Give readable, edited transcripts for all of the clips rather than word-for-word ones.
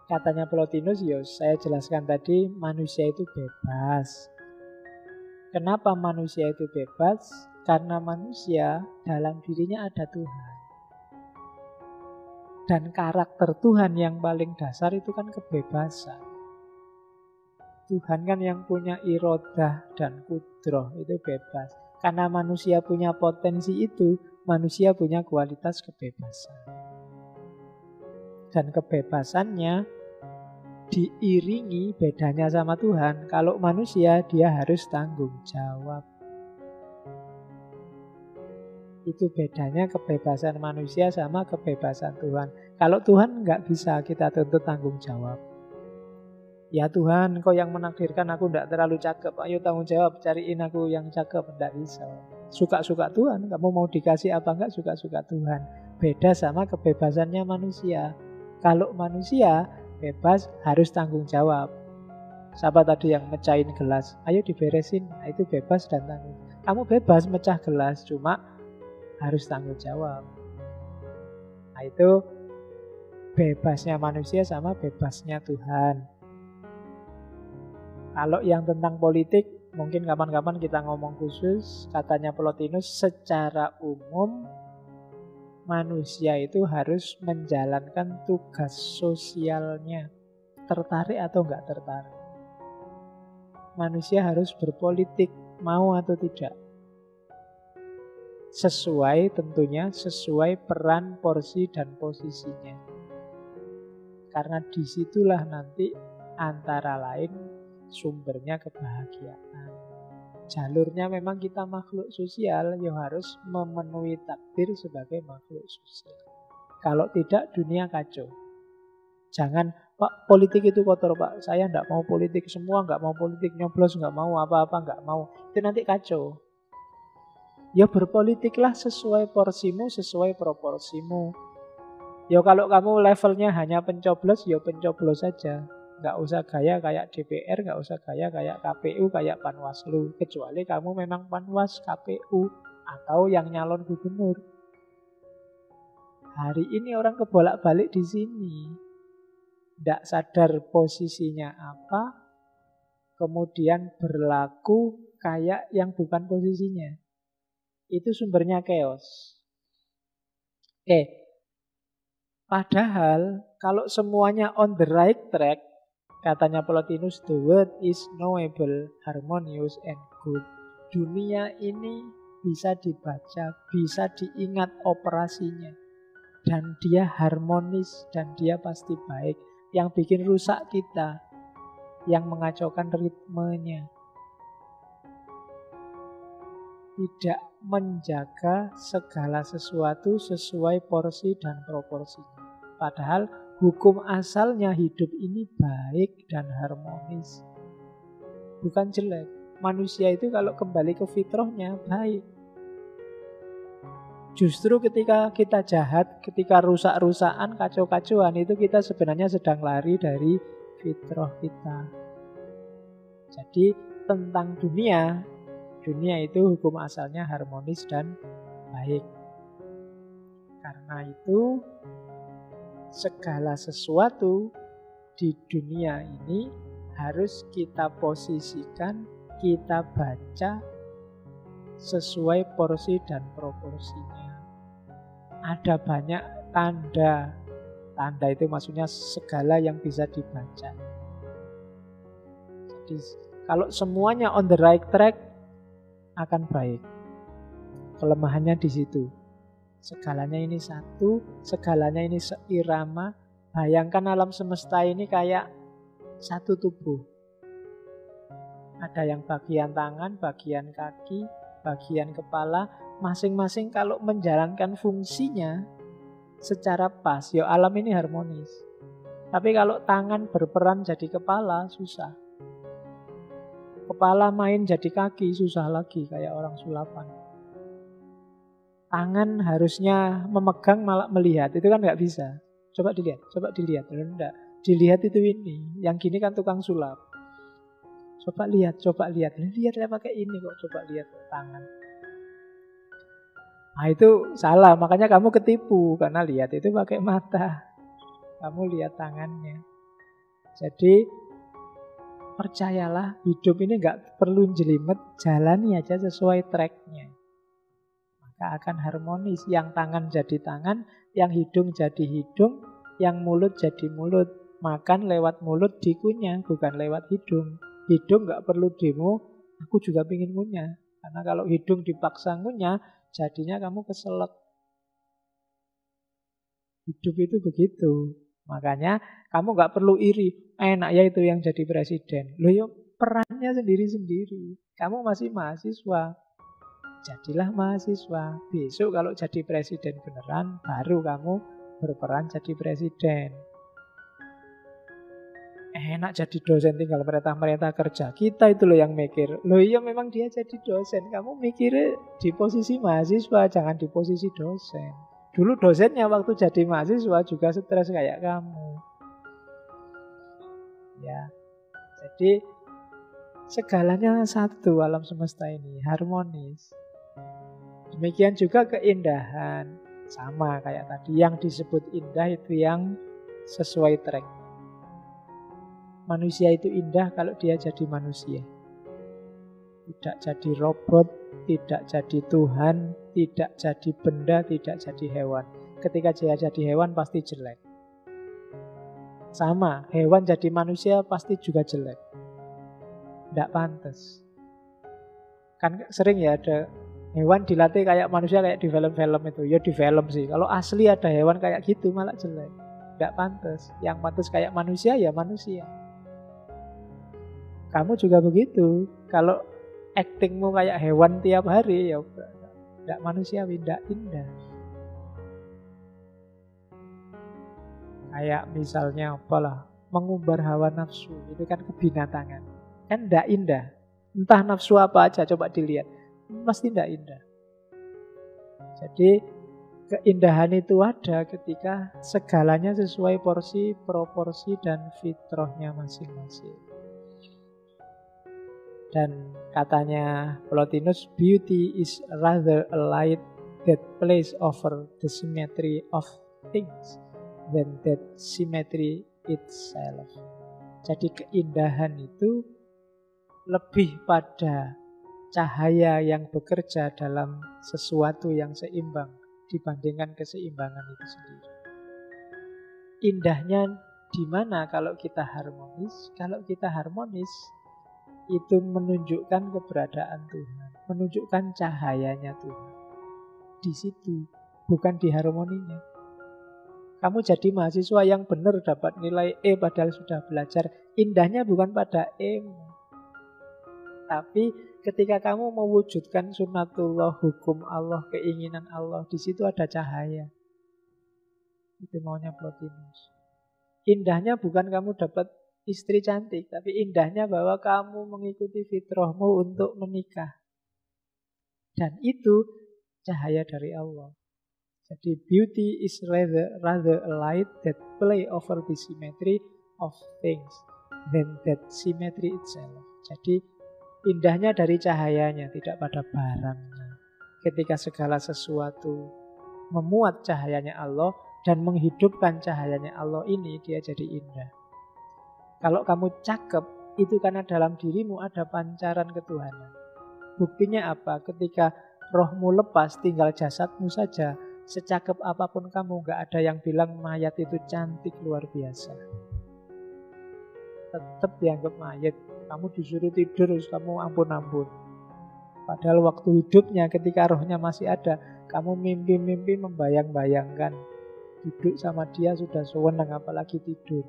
Katanya Plotinus, ya saya jelaskan tadi, manusia itu bebas. Kenapa manusia itu bebas? Karena manusia dalam dirinya ada Tuhan. Dan karakter Tuhan yang paling dasar itu kan kebebasan. Tuhan kan yang punya irodah dan kudroh, itu bebas. Karena manusia punya potensi itu, manusia punya kualitas kebebasan. Dan kebebasannya diiringi bedanya sama Tuhan. Kalau manusia, dia harus tanggung jawab. Itu bedanya kebebasan manusia sama kebebasan Tuhan. Kalau Tuhan nggak bisa kita tuntut tanggung jawab. Ya Tuhan, Kau yang menakdirkan aku tidak terlalu cakep. Ayo tanggung jawab, cariin aku yang cakep. Tidak bisa. Suka-suka Tuhan. Kamu mau dikasih apa enggak, suka-suka Tuhan. Beda sama kebebasannya manusia. Kalau manusia bebas harus tanggung jawab. Siapa tadi yang mecahin gelas? Ayo diberesin. Nah, itu bebas dan tanggung. Kamu bebas mecah gelas, cuma harus tanggung jawab. Nah, itu bebasnya manusia sama bebasnya Tuhan. Kalau yang tentang politik, mungkin kapan-kapan kita ngomong khusus. Katanya Plotinus, secara umum manusia itu harus menjalankan tugas sosialnya. Tertarik atau enggak tertarik. Manusia harus berpolitik, mau atau tidak. Sesuai tentunya, sesuai peran, porsi, dan posisinya. Karena disitulah nanti antara lain sumbernya kebahagiaan. Jalurnya memang kita makhluk sosial yang harus memenuhi takdir sebagai makhluk sosial. Kalau tidak, dunia kacau. Jangan, Pak, politik itu kotor, Pak. Saya enggak mau politik, semua enggak mau politik, nyoblos enggak mau, apa-apa enggak mau. Itu nanti kacau. Ya berpolitiklah sesuai porsimu, sesuai proporsimu. Ya kalau kamu levelnya hanya pencoblos, ya pencoblos saja. Nggak usah gaya kayak DPR, nggak usah gaya kayak KPU, kayak Panwaslu. Kecuali kamu memang Panwas, KPU, atau yang nyalon gubernur. Hari ini orang kebolak-balik di sini. Nggak sadar posisinya apa, kemudian berlaku kayak yang bukan posisinya. Itu sumbernya chaos. Padahal kalau semuanya on the right track, katanya Plotinus, the world is knowable, harmonious, and good. Dunia ini bisa dibaca, bisa diingat operasinya. Dan dia harmonis, dan dia pasti baik. Yang bikin rusak kita, yang mengacaukan ritmenya. Tidak menjaga segala sesuatu sesuai porsi dan proporsinya. Padahal hukum asalnya hidup ini baik dan harmonis. Bukan jelek. Manusia itu kalau kembali ke fitrahnya baik. Justru ketika kita jahat, ketika rusak-rusakan, kacau-kacauan, itu kita sebenarnya sedang lari dari fitrah kita. Jadi tentang dunia itu hukum asalnya harmonis dan baik. Karena itu segala sesuatu di dunia ini harus kita posisikan, kita baca sesuai porsi dan proporsinya. Ada banyak tanda. Tanda itu maksudnya segala yang bisa dibaca. Jadi kalau semuanya on the right track akan baik. Kelemahannya di situ. Segalanya ini satu, segalanya ini seirama. Bayangkan alam semesta ini kayak satu tubuh. Ada yang bagian tangan, bagian kaki, bagian kepala. Masing-masing kalau menjalankan fungsinya secara pas, ya alam ini harmonis. Tapi kalau tangan berperan jadi kepala, susah. Kepala main jadi kaki, susah lagi kayak orang sulapan. Tangan harusnya memegang malah melihat, itu kan nggak bisa. Coba dilihat. Enggak. Dilihat itu ini, yang gini kan tukang sulap. Coba lihat. Lihatlah pakai ini kok, coba lihat tangan. Nah itu salah, makanya kamu ketipu karena lihat itu pakai mata. Kamu lihat tangannya. Jadi percayalah, hidup ini nggak perlu jelimet, jalani aja sesuai tracknya. Maka akan harmonis. Yang tangan jadi tangan, yang hidung jadi hidung, yang mulut jadi mulut. Makan lewat mulut dikunyah, bukan lewat hidung. Hidung nggak perlu demo, aku juga pengen ngunyah. Karena kalau hidung dipaksa ngunyah, jadinya kamu keselak. Hidup itu begitu. Makanya kamu nggak perlu iri. Enak ya itu yang jadi presiden. Loh ya perannya sendiri-sendiri. Kamu masih mahasiswa. Jadilah mahasiswa. Besok kalau jadi presiden beneran, baru kamu berperan jadi presiden. Enak jadi dosen tinggal merintah-merintah kerja. Kita itu loh yang mikir. Loh iya memang dia jadi dosen. Kamu mikirnya di posisi mahasiswa, jangan di posisi dosen. Dulu dosennya waktu jadi mahasiswa juga stres kayak kamu. Ya, jadi segalanya satu alam semesta ini, harmonis. Demikian juga keindahan. Sama kayak tadi, yang disebut indah itu yang sesuai track. Manusia itu indah kalau dia jadi manusia. Tidak jadi robot, tidak jadi Tuhan, tidak jadi benda, tidak jadi hewan. Ketika dia jadi hewan pasti jelek. Sama, hewan jadi manusia pasti juga jelek. Tidak pantas. Kan sering ya ada hewan dilatih kayak manusia kayak di film-film itu. Ya di film sih. Kalau asli ada hewan kayak gitu malah jelek. Tidak pantas. Yang pantas kayak manusia ya manusia. Kamu juga begitu. Kalau aktingmu kayak hewan tiap hari ya tidak manusiawi, tidak indah. Kayak misalnya apalah, mengumbar hawa nafsu, itu kan kebinatangan. Kan tidak indah. Entah nafsu apa aja, coba dilihat. Pasti tidak indah. Jadi keindahan itu ada ketika segalanya sesuai porsi, proporsi, dan fitrahnya masing-masing. Dan katanya Plotinus, beauty is rather a light that plays over the symmetry of things than that symmetry itself. Jadi keindahan itu lebih pada cahaya yang bekerja dalam sesuatu yang seimbang dibandingkan keseimbangan itu sendiri. Indahnya di mana kalau kita harmonis? Kalau kita harmonis, itu menunjukkan keberadaan Tuhan, menunjukkan cahayanya Tuhan. Di situ, bukan di harmoninya. Kamu jadi mahasiswa yang benar dapat nilai E padahal sudah belajar. Indahnya bukan pada E, tapi ketika kamu mewujudkan sunnatullah, hukum Allah, keinginan Allah, di situ ada cahaya. Itu maunya Plotinus. Indahnya bukan kamu dapat istri cantik, tapi indahnya bahwa kamu mengikuti fitrahmu untuk menikah. Dan itu cahaya dari Allah. Jadi beauty is rather a light that play over the symmetry of things than that symmetry itself. Jadi indahnya dari cahayanya, tidak pada barangnya. Ketika segala sesuatu memuat cahayanya Allah dan menghidupkan cahayanya Allah ini, dia jadi indah. Kalau kamu cakep, itu karena dalam dirimu ada pancaran ketuhanan. Buktinya apa? Ketika rohmu lepas, tinggal jasadmu saja. Secakep apapun kamu, gak ada yang bilang mayat itu cantik luar biasa. Tetap dianggap mayat. Kamu disuruh tidur, kamu ampun-ampun. Padahal waktu hidupnya, ketika rohnya masih ada, kamu mimpi-mimpi membayang-bayangkan. Duduk sama dia sudah sewenang, apalagi tidur.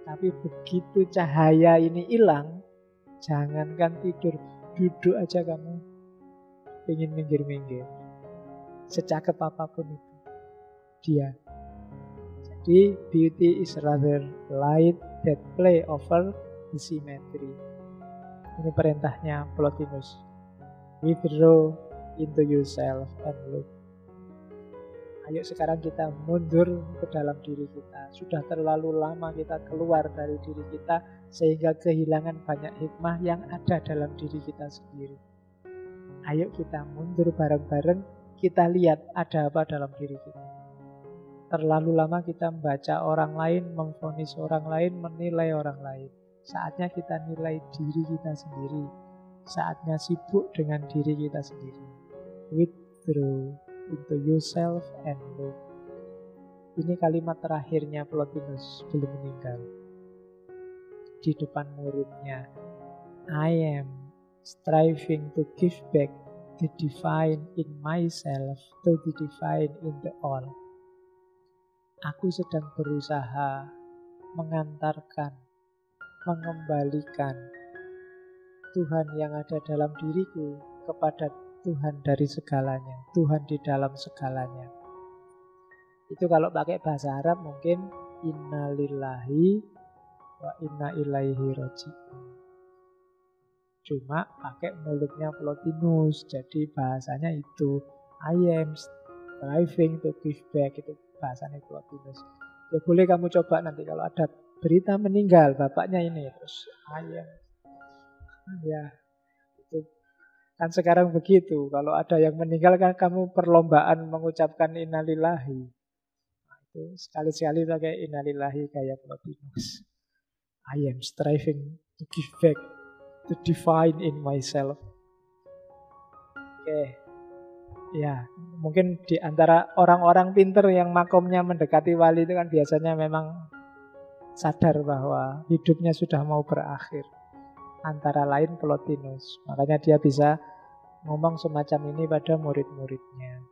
Tapi begitu cahaya ini hilang, jangankan tidur, duduk aja kamu pengen minggir-minggir. Secakep apapun itu dia. Jadi beauty is rather light that play over the symmetry. Ini perintahnya Plotinus. Withdraw into yourself and look. Ayo sekarang kita mundur ke dalam diri kita. Sudah terlalu lama kita keluar dari diri kita sehingga kehilangan banyak hikmah yang ada dalam diri kita sendiri. Ayo kita mundur bareng-bareng, kita lihat ada apa dalam diri kita. Terlalu lama kita membaca orang lain, memvonis orang lain, menilai orang lain. Saatnya kita nilai diri kita sendiri. Saatnya sibuk dengan diri kita sendiri. Withdraw into yourself and look. Ini kalimat terakhirnya Plotinus sebelum meninggal. Di depan muridnya, I am striving to give back the divine in myself to the divine in the all. Aku sedang berusaha mengantarkan, mengembalikan Tuhan yang ada dalam diriku kepada Tuhan dari segalanya, Tuhan di dalam segalanya. Itu kalau pakai bahasa Arab mungkin innalillahi wa inna ilaihi raji'un. Cuma pakai mulutnya Plotinus, jadi bahasanya itu I am striving to give back, itu bahasanya Plotinus. Ya boleh kamu coba nanti kalau ada berita meninggal bapaknya ini, terus I am, ya itu kan sekarang begitu. Kalau ada yang meninggal kan kamu perlombaan mengucapkan innalillahi. Nah, itu sekali-sekali pakai innalillahi kayak Plotinus. I am striving to give back the divine in myself. Oke. Ya, mungkin di antara orang-orang pinter yang makomnya mendekati wali itu kan biasanya memang sadar bahwa hidupnya sudah mau berakhir. Antara lain Plotinus. Makanya dia bisa ngomong semacam ini pada murid-muridnya.